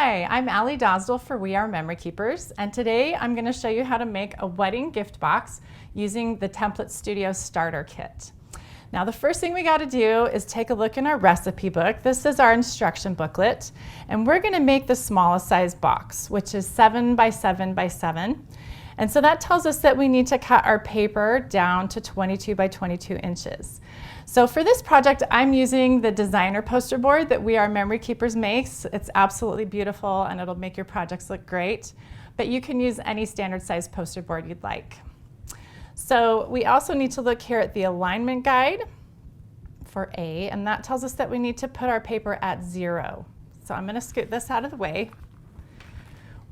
Hi, I'm Allie Dosdell for We Are Memory Keepers, and today I'm going to show you how to make a wedding gift box using the Template Studio Starter Kit. Now the first thing we got to do is take a look in our recipe book. This is our instruction booklet, and we're going to make the smallest size box, which is 7 by 7 by 7. And so that tells us that we need to cut our paper down to 22 by 22 inches. So for this project, I'm using the designer poster board that We Are Memory Keepers makes. It's absolutely beautiful and it'll make your projects look great, but you can use any standard size poster board you'd like. So we also need to look here at the alignment guide for A, and that tells us that we need to put our paper at 0. So I'm going to scoot this out of the way.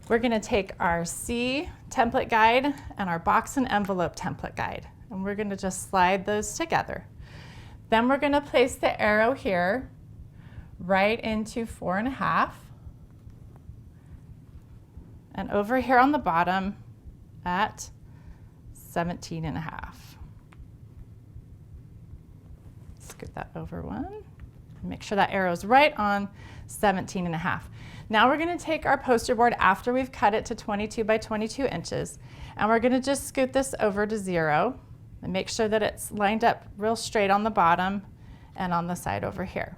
We're going to take our C template guide and our box and envelope template guide, and we're going to just slide those together. Then we're going to place the arrow here right into 4.5 and over here on the bottom at 17.5. Scoot that over one. Make sure that arrow is right on 17.5. Now we're going to take our poster board after we've cut it to 22 by 22 inches, and we're going to just scoot this over to 0 and make sure that it's lined up real straight on the bottom and on the side over here.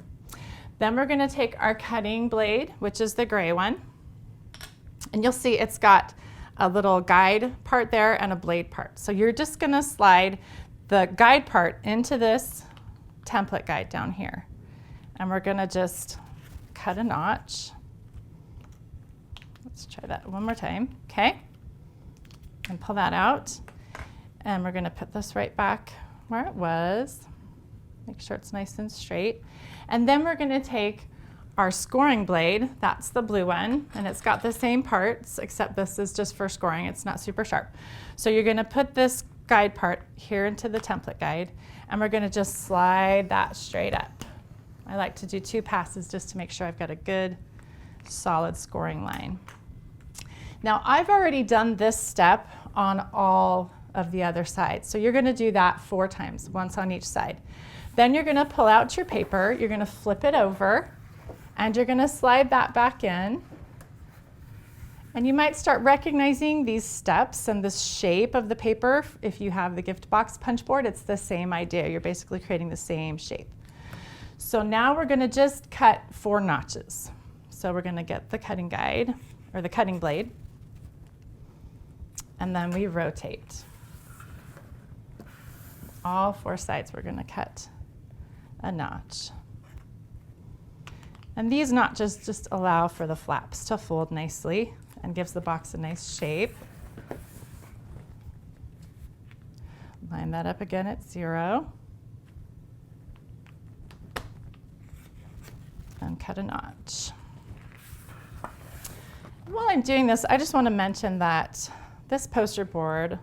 Then we're going to take our cutting blade, which is the gray one, and you'll see it's got a little guide part there and a blade part. So you're just going to slide the guide part into this template guide down here, and we're going to just cut a notch. Let's try that one more time, okay? And pull that out. And we're going to put this right back where it was. Make sure it's nice and straight. And then we're going to take our scoring blade, that's the blue one, and it's got the same parts, except this is just for scoring, it's not super sharp. So you're going to put this guide part here into the template guide, and we're going to just slide that straight up. I like to do 2 passes just to make sure I've got a good, solid scoring line. Now I've already done this step on all of the other sides. So you're going to do that 4 times, once on each side. Then you're going to pull out your paper, you're going to flip it over, and you're going to slide that back in. And you might start recognizing these steps and this shape of the paper. If you have the gift box punch board, it's the same idea. You're basically creating the same shape. So now we're going to just cut 4 notches. So we're going to get the cutting guide, or the cutting blade, and then we rotate. All 4 sides we're going to cut a notch. And these notches just allow for the flaps to fold nicely and gives the box a nice shape. Line that up again at 0. And cut a notch. While I'm doing this, I just want to mention that this poster board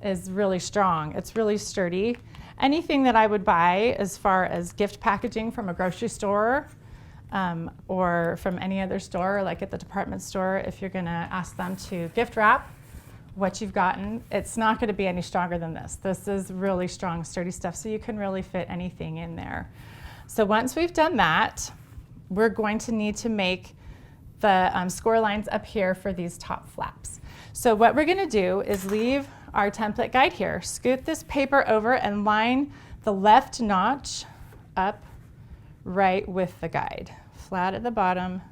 is really strong. It's really sturdy. Anything that I would buy as far as gift packaging from a grocery store or from any other store, like at the department store, if you're going to ask them to gift wrap what you've gotten, it's not going to be any stronger than this. This is really strong, sturdy stuff, so you can really fit anything in there. So once we've done that, we're going to need to make the score lines up here for these top flaps. So what we're going to do is leave our template guide here, scoot this paper over and line the left notch up right with the guide, flat at the bottom,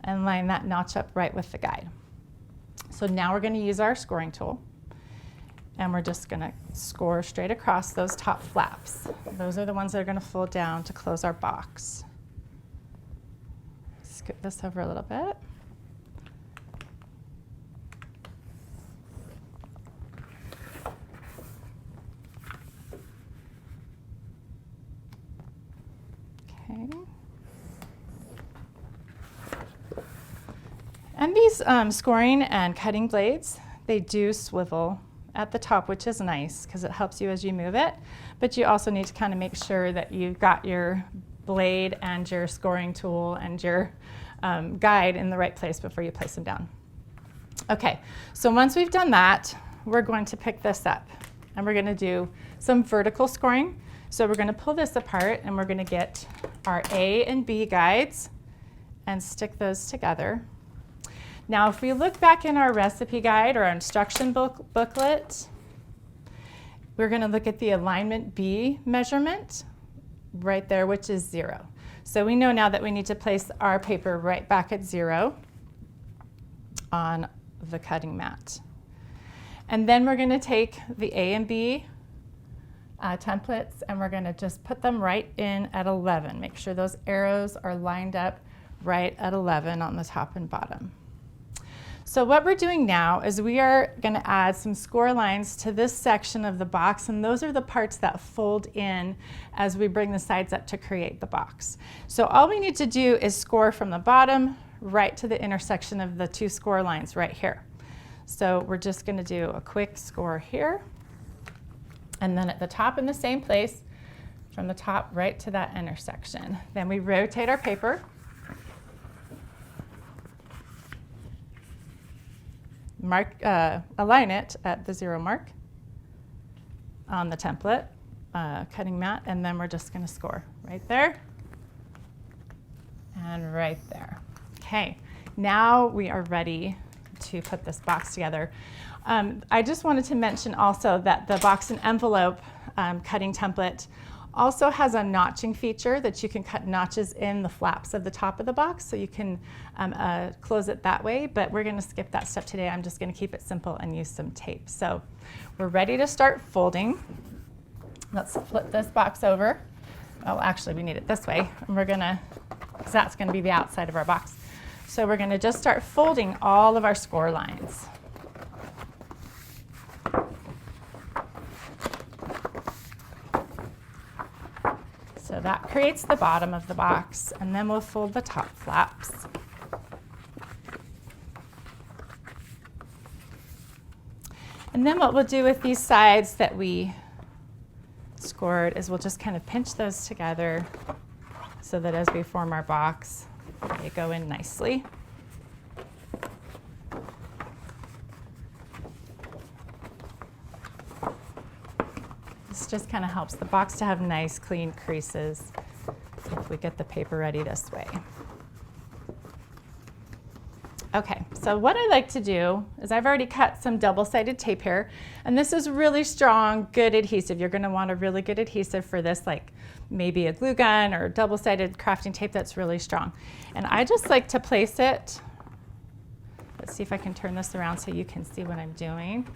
and line that notch up right with the guide. So now we're going to use our scoring tool, and we're just going to score straight across those top flaps. Those are the ones that are going to fold down to close our box. Scoot this over a little bit. Okay. And these scoring and cutting blades, they do swivel at the top, which is nice because it helps you as you move it. But you also need to kind of make sure that you've got your blade and your scoring tool and your guide in the right place before you place them down. Okay, so once we've done that, we're going to pick this up and we're going to do some vertical scoring. So we're going to pull this apart and we're going to get our A and B guides and stick those together. Now, if we look back in our recipe guide or our instruction booklet, we're going to look at the alignment B measurement right there, which is 0. So we know now that we need to place our paper right back at 0 on the cutting mat. And then we're going to take the A and B templates and we're going to just put them right in at 11. Make sure those arrows are lined up right at 11 on the top and bottom. So what we're doing now is we are going to add some score lines to this section of the box, and those are the parts that fold in as we bring the sides up to create the box. So all we need to do is score from the bottom right to the intersection of the 2 score lines right here. So we're just going to do a quick score here, and then at the top in the same place, from the top right to that intersection. Then we rotate our paper. Align it at the 0 mark on the template cutting mat, and then we're just going to score right there and right there. Okay, now we are ready to put this box together. I just wanted to mention also that the box and envelope cutting template also has a notching feature that you can cut notches in the flaps of the top of the box, so you can close it that way, but we're going to skip that step today. I'm just going to keep it simple and use some tape. So we're ready to start folding. Let's flip this box over. Oh, actually we need it this way, and we're going to, because that's going to be the outside of our box. So we're going to just start folding all of our score lines. So that creates the bottom of the box, and then we'll fold the top flaps. And then what we'll do with these sides that we scored is we'll just kind of pinch those together so that as we form our box, they go in nicely. This just kind of helps the box to have nice, clean creases if we get the paper ready this way. Okay, so what I like to do is I've already cut some double-sided tape here, and this is really strong, good adhesive. You're going to want a really good adhesive for this, like maybe a glue gun or double-sided crafting tape that's really strong. And I just like to place it, let's see if I can turn this around so you can see what I'm doing.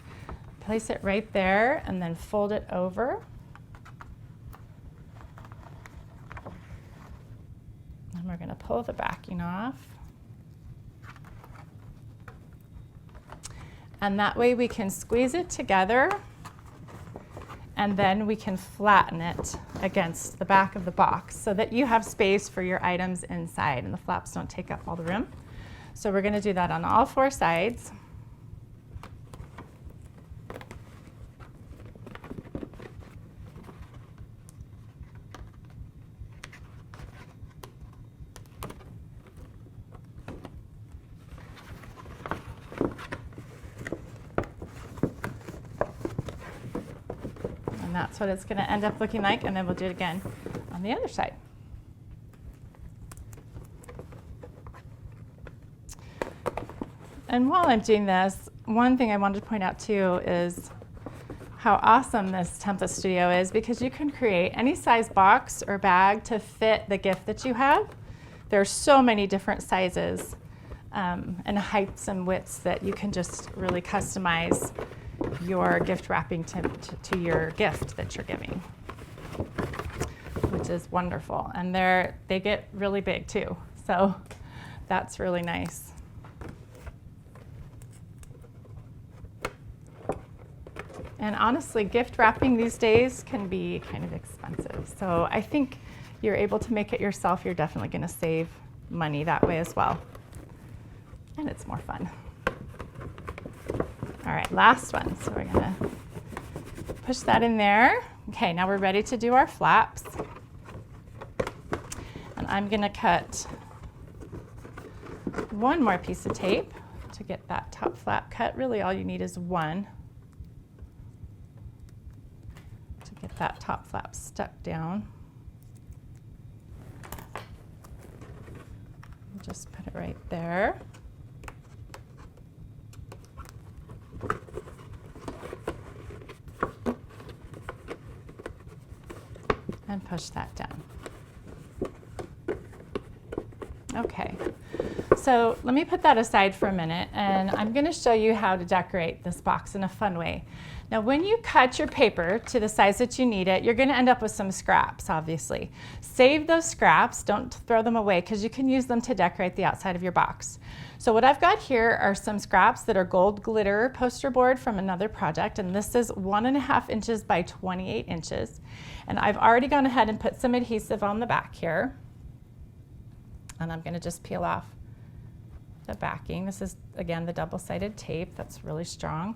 Place it right there and then fold it over. And we're going to pull the backing off. And that way we can squeeze it together, and then we can flatten it against the back of the box so that you have space for your items inside and the flaps don't take up all the room. So we're going to do that on all 4 sides. That's what it's going to end up looking like, and then we'll do it again on the other side. And while I'm doing this, one thing I wanted to point out too is how awesome this template studio is, because you can create any size box or bag to fit the gift that you have. There are so many different sizes and heights and widths that you can just really customize your gift wrapping to your gift that you're giving, which is wonderful. And they get really big too, so that's really nice. And honestly, gift wrapping these days can be kind of expensive. So I think you're able to make it yourself. You're definitely going to save money that way as well. And it's more fun. All right, last one. So we're going to push that in there. Okay, now we're ready to do our flaps. And I'm going to cut one more piece of tape to get that top flap cut. Really all you need is one to get that top flap stuck down. Just put it right there. And push that down. Okay, so let me put that aside for a minute, and I'm going to show you how to decorate this box in a fun way. Now, when you cut your paper to the size that you need it, you're going to end up with some scraps, obviously. Save those scraps, don't throw them away, because you can use them to decorate the outside of your box. So what I've got here are some scraps that are gold glitter poster board from another project, and this is 1.5 inches by 28 inches. And I've already gone ahead and put some adhesive on the back here. And I'm going to just peel off the backing. This is, again, the double-sided tape that's really strong.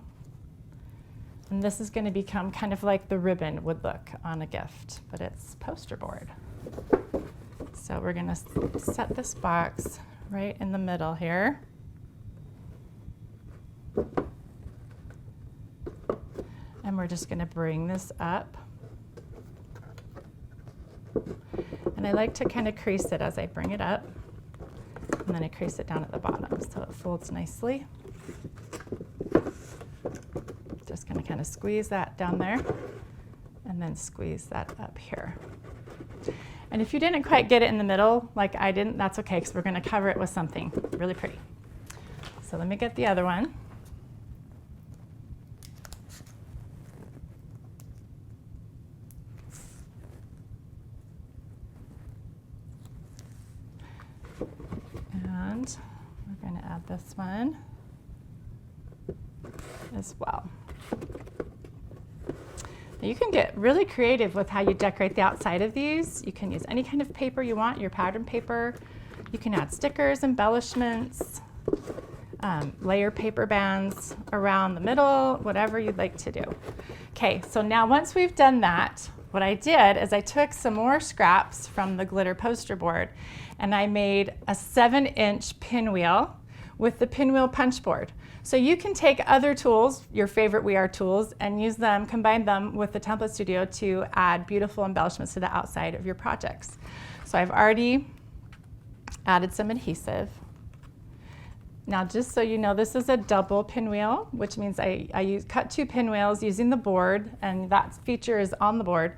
And this is going to become kind of like the ribbon would look on a gift, but it's poster board. So we're going to set this box right in the middle here. And we're just going to bring this up. And I like to kind of crease it as I bring it up, and then I crease it down at the bottom so it folds nicely. Just going to kind of squeeze that down there, and then squeeze that up here. And if you didn't quite get it in the middle, like I didn't, that's okay, because we're going to cover it with something really pretty. So let me get the other one. And we're going to add this one as well. Now you can get really creative with how you decorate the outside of these. You can use any kind of paper you want, your pattern paper. You can add stickers, embellishments, layer paper bands around the middle, whatever you'd like to do. Okay, so now once we've done that, what I did is I took some more scraps from the glitter poster board, and I made a 7-inch pinwheel with the Pinwheel Punch Board. So you can take other tools, your favorite We Are tools, and use them, combine them with the Template Studio to add beautiful embellishments to the outside of your projects. So I've already added some adhesive. Now, just so you know, this is a double pinwheel, which means I cut 2 pinwheels using the board, and that feature is on the board.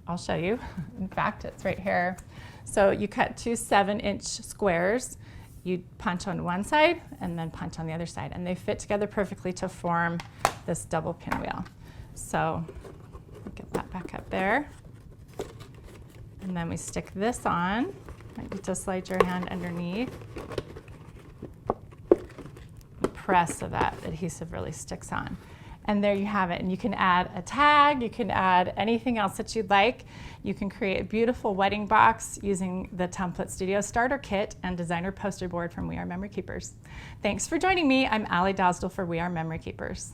I'll show you. In fact, it's right here. So you cut 2 7-inch squares. You punch on one side and then punch on the other side, and they fit together perfectly to form this double pinwheel. So get that back up there. And then we stick this on. You just slide your hand underneath. Press so that adhesive really sticks on. And there you have it. And you can add a tag, you can add anything else that you'd like. You can create a beautiful wedding box using the Template Studio Starter Kit and Designer Poster Board from We Are Memory Keepers. Thanks for joining me. I'm Allie Dosdell for We Are Memory Keepers.